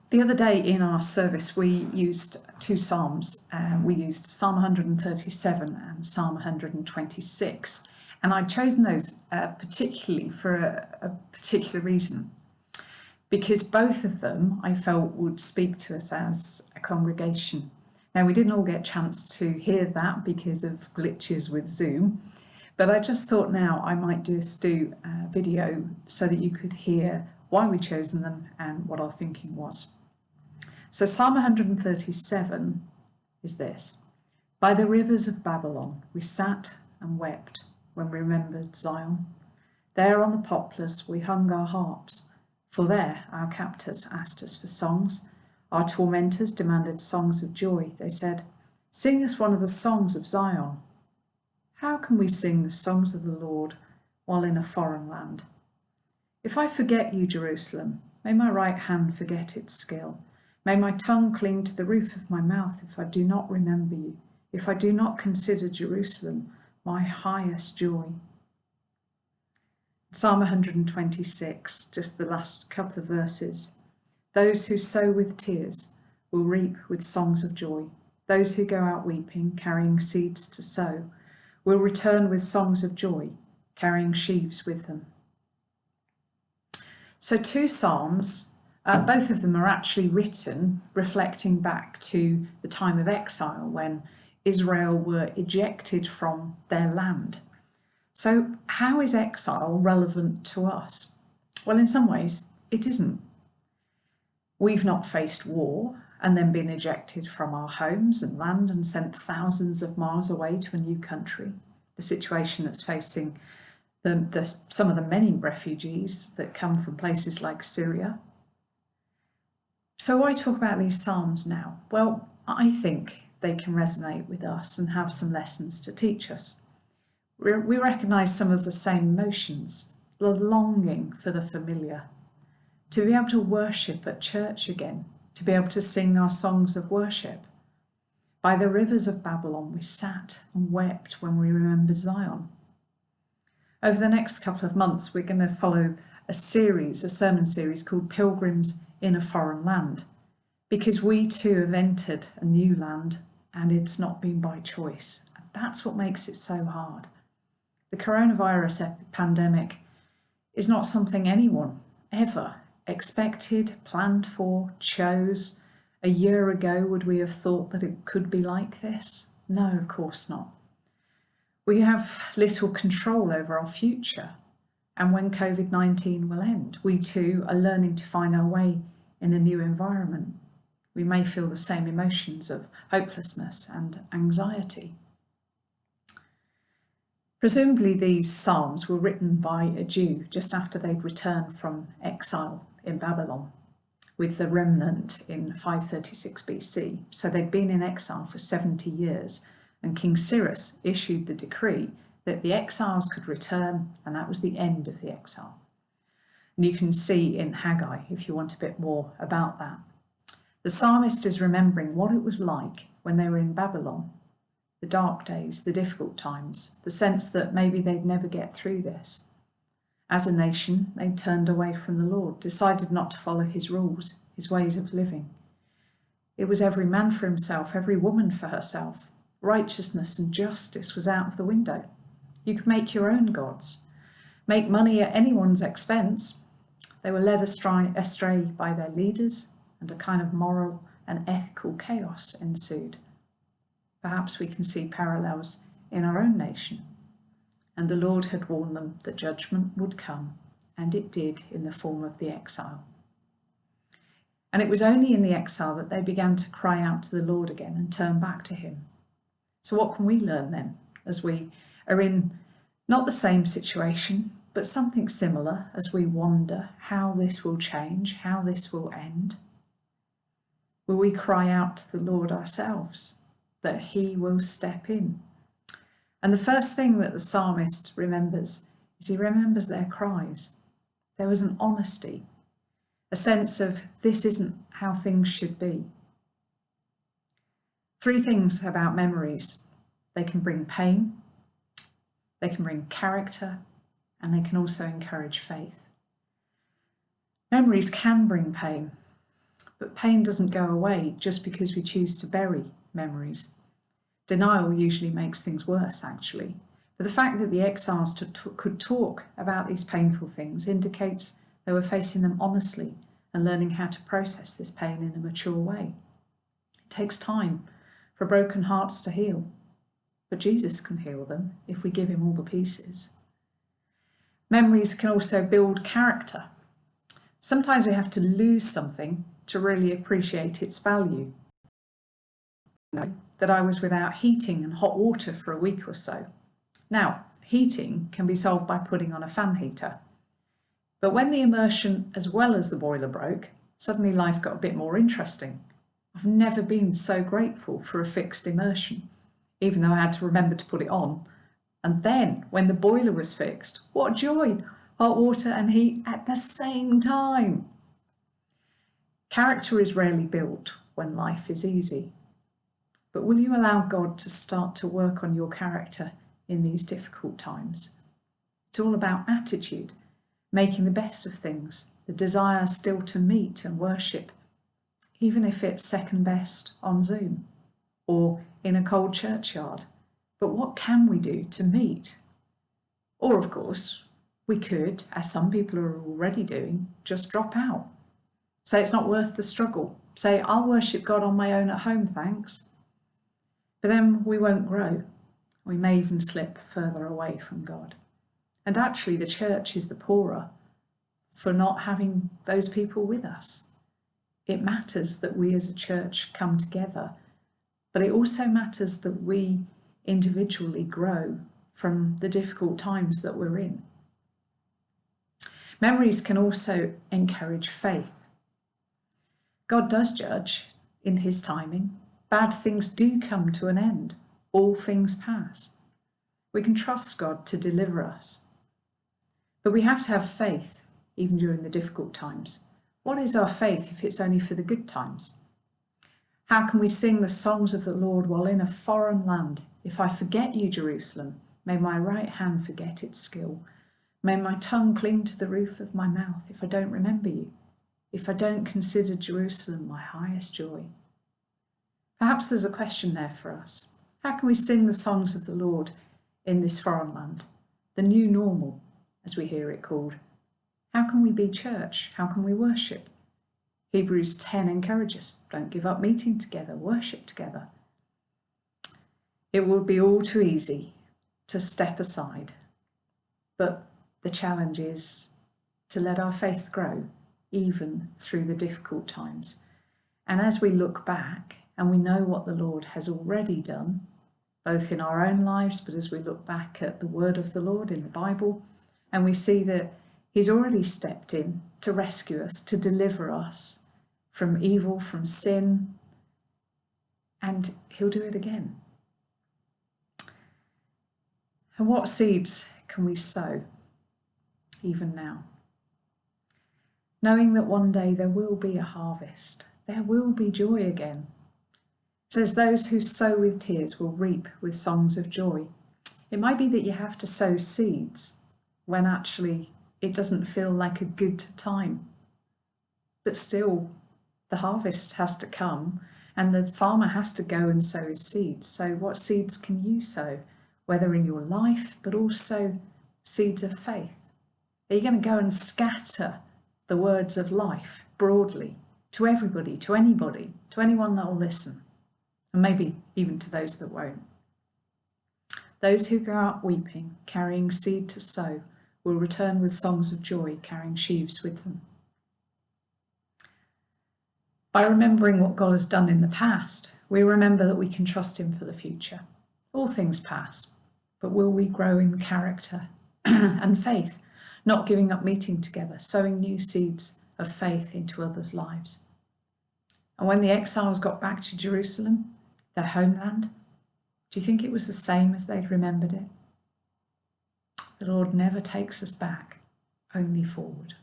The other day in our service, we used two Psalms. We used Psalm 137 and Psalm 126. And I'd chosen those particularly for a particular reason, because both of them I felt would speak to us as a congregation. Now, we didn't all get a chance to hear that because of glitches with Zoom, but I just thought now I might just do a video so that you could hear why we'd chosen them and what our thinking was. So Psalm 137 is this: By the rivers of Babylon we sat and wept when we remembered Zion. There on the poplars we hung our harps, for there our captors asked us for songs. Our tormentors demanded songs of joy. They said, "Sing us one of the songs of Zion." How can we sing the songs of the Lord while in a foreign land? If I forget you, Jerusalem, may my right hand forget its skill. May my tongue cling to the roof of my mouth if I do not remember you, if I do not consider Jerusalem my highest joy. Psalm 126, just the last couple of verses. Those who sow with tears will reap with songs of joy. Those who go out weeping, carrying seeds to sow, will return with songs of joy, carrying sheaves with them. So two Psalms, both of them are actually written reflecting back to the time of exile when Israel were ejected from their land. So how is exile relevant to us? Well, in some ways, it isn't. We've not faced war and then been ejected from our homes and land and sent thousands of miles away to a new country. The situation that's facing some of the many refugees that come from places like Syria. So why talk about these Psalms now? Well, I think they can resonate with us and have some lessons to teach us. We recognise some of the same emotions, the longing for the familiar, to be able to worship at church again, to be able to sing our songs of worship. By the rivers of Babylon we sat and wept when we remembered Zion. Over the next couple of months, we're going to follow a sermon series called Pilgrims in a Foreign Land, because we too have entered a new land and it's not been by choice. And that's what makes it so hard. The coronavirus pandemic is not something anyone ever expected, planned for, chose. A year ago, would we have thought that it could be like this? No, of course not. We have little control over our future, and when COVID-19 will end, we too are learning to find our way in a new environment. We may feel the same emotions of hopelessness and anxiety. Presumably these Psalms were written by a Jew just after they'd returned from exile in Babylon with the remnant in 536 BC. So they'd been in exile for 70 years, and King Cyrus issued the decree that the exiles could return, and that was the end of the exile. And you can see in Haggai, if you want a bit more about that. The psalmist is remembering what it was like when they were in Babylon, the dark days, the difficult times, the sense that maybe they'd never get through this. As a nation, they turned away from the Lord, decided not to follow his rules, his ways of living. It was every man for himself, every woman for herself. Righteousness and justice was out of the window. You could make your own gods, make money at anyone's expense. They were led astray by their leaders, and a kind of moral and ethical chaos ensued. Perhaps we can see parallels in our own nation. And the Lord had warned them that judgment would come, and it did in the form of the exile. And it was only in the exile that they began to cry out to the Lord again and turn back to him. So what can we learn then, as we are in not the same situation, but something similar, as we wonder how this will change, how this will end? Will we cry out to the Lord ourselves, that he will step in? And the first thing that the psalmist remembers is he remembers their cries. There was an honesty, a sense of this isn't how things should be. Three things about memories: they can bring pain, they can bring character, and they can also encourage faith. Memories can bring pain, But pain doesn't go away just because we choose to bury memories. Denial usually makes things worse, actually. But the fact that the exiles could talk about these painful things indicates they were facing them honestly and learning how to process this pain in a mature way. It takes time for broken hearts to heal, but Jesus can heal them if we give him all the pieces. Memories can also build character. Sometimes we have to lose something to really appreciate its value. That I was without heating and hot water for a week or so. Now, heating can be solved by putting on a fan heater. But when the immersion as well as the boiler broke, suddenly life got a bit more interesting. I've never been so grateful for a fixed immersion, even though I had to remember to put it on. And then, when the boiler was fixed, what joy! Hot water and heat at the same time. Character is rarely built when life is easy. But will you allow God to start to work on your character in these difficult times? It's all about attitude, making the best of things, the desire still to meet and worship, even if it's second best on Zoom or in a cold churchyard. But what can we do to meet? Or, of course, we could, as some people are already doing, just drop out. Say it's not worth the struggle. Say, I'll worship God on my own at home, thanks. But then we won't grow. We may even slip further away from God. And actually, the church is the poorer for not having those people with us. It matters that we as a church come together, but it also matters that we individually grow from the difficult times that we're in. Memories can also encourage faith. God does judge in his timing. Bad things do come to an end. All things pass. We can trust God to deliver us. But we have to have faith, even during the difficult times. What is our faith if it's only for the good times? How can we sing the songs of the Lord while in a foreign land? If I forget you, Jerusalem, may my right hand forget its skill. May my tongue cling to the roof of my mouth if I don't remember you, if I don't consider Jerusalem my highest joy. Perhaps there's a question there for us. How can we sing the songs of the Lord in this foreign land? The new normal, as we hear it called. How can we be church? How can we worship? Hebrews 10 encourages, don't give up meeting together, worship together. It will be all too easy to step aside, but the challenge is to let our faith grow, even through the difficult times. And as we look back and we know what the Lord has already done, both in our own lives, but as we look back at the word of the Lord in the Bible, and we see that he's already stepped in to rescue us, to deliver us from evil, from sin, and he'll do it again. And what seeds can we sow even now? Knowing that one day there will be a harvest, there will be joy again. It says those who sow with tears will reap with songs of joy. It might be that you have to sow seeds when actually it doesn't feel like a good time. But still, the harvest has to come and the farmer has to go and sow his seeds. So what seeds can you sow, whether in your life, but also seeds of faith? Are you going to go and scatter the words of life broadly to everybody, to anybody, to anyone that will listen, and maybe even to those that won't? Those who go out weeping, carrying seed to sow, will return with songs of joy, carrying sheaves with them. By remembering what God has done in the past, we remember that we can trust him for the future. All things pass, but will we grow in character and faith, not giving up meeting together, sowing new seeds of faith into others' lives? And when the exiles got back to Jerusalem, their homeland, do you think it was the same as they'd remembered it? The Lord never takes us back, only forward.